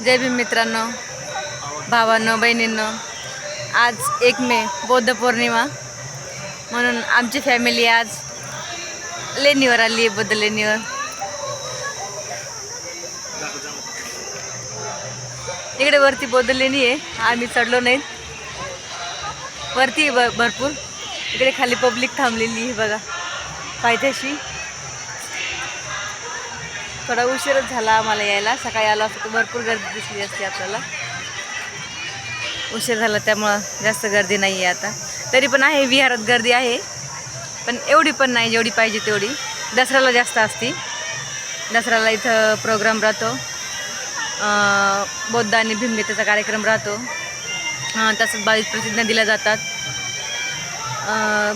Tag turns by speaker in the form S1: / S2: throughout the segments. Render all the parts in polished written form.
S1: जय भीम मित्रांनो, भावांनो, बहिणींनो. आज 1 मे बौद्ध पौर्णिमा म्हणून आमची फॅमिली आज लेणीवर आली आहे. बौद्ध लेणीवर इकडे वरती बौद्ध लेणी आहे. आम्ही चढलो नाहीत. वरती भरपूर, इकडे खाली पब्लिक थांबलेली आहे बघा पायथ्याशी. थोडा उशीरच झाला आम्हाला यायला. सकाळी आलो असतो तर भरपूर गर्दी दिसली असते आपल्याला. उशीर झाला त्यामुळं जास्त गर्दी नाही आहे आता. तरी पण आहे, विहारात गर्दी आहे, पण एवढी पण नाही जेवढी पाहिजे तेवढी. दसऱ्याला जास्त असते. दसऱ्याला इथं प्रोग्राम राहतो, बौद्ध आणि भीमगीतेचा कार्यक्रम राहतो. तसंच 22 प्रतिज्ञा दिल्या जातात.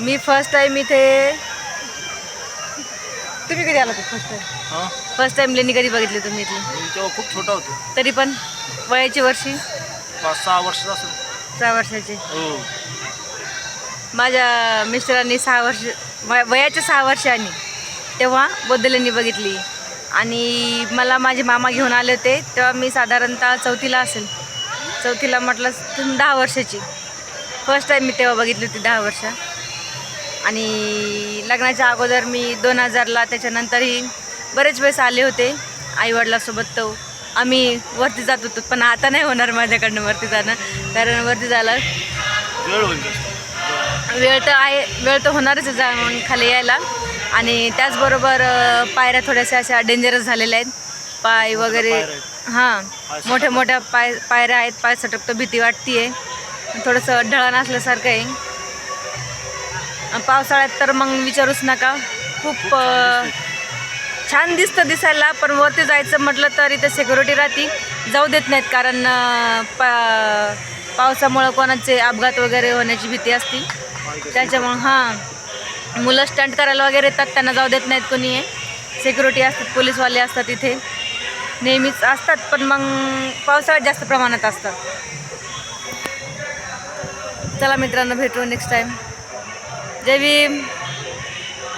S1: मी फर्स्ट टाईम इथे, तुम्ही कधी आला फर्स्ट टाईम? फर्स्ट टाईम लेणी कधी बघितली तुम्ही इथली?
S2: तेव्हा खूप छोटा होतो.
S1: तरी पण वयाची वर्षी
S2: 5-6 वर्ष असेल.
S1: 6 वर्षाची.
S2: हो.
S1: माझ्या मिस्टरांनी 6 वर्ष वयाच्या 6 वर्षांनी तेव्हा बौद्ध लेणी बघितली. आणि मला माझे मामा घेऊन आले होते तेव्हा मी साधारणतः 4थीला असेल. 4थीला म्हटलं 10 वर्षाची. फर्स्ट टाईम मी तेव्हा बघितली होती, 10 वर्ष. आणि लग्नाच्या अगोदर मी 2000ला, त्याच्यानंतरही बरेच वेळेस आले होते आईवडिलांसोबत. तो आम्ही वरती जात होतो, पण आता नाही होणार माझ्याकडनं वरती जाणं, कारण वरती जायला वेळ तर आहे, वेळ तर होणारच आहे जाऊन खाली यायला. आणि त्याचबरोबर पायऱ्या थोड्याशा अशा डेंजरस झालेल्या आहेत. पाय वगैरे, मोठ्या मोठ्या पायऱ्या आहेत. पाय सटकतो, भीती वाटते आहे. थोडंसं ढळण असल्यासारखं आहे. पावसाळ्यात तर मग विचारूच नका, खूप छान दिसतं दिसायला. पण वरती जायचं म्हटलं तर इथं सिक्युरिटी राहते, जाऊ देत नाहीत. कारण पावसामुळं कोणाचे अपघात वगैरे होण्याची भीती असते. त्याच्यामुळं मुलं स्टंट करायला वगैरे येतात, त्यांना जाऊ देत नाहीत कोणी. सिक्युरिटी असतात, पोलीसवाले असतात इथे, नेहमीच असतात. पण मग पावसाळ्यात जास्त प्रमाणात असतात. चला मित्रांनो, भेटू नेक्स्ट टाईम. जय भीम.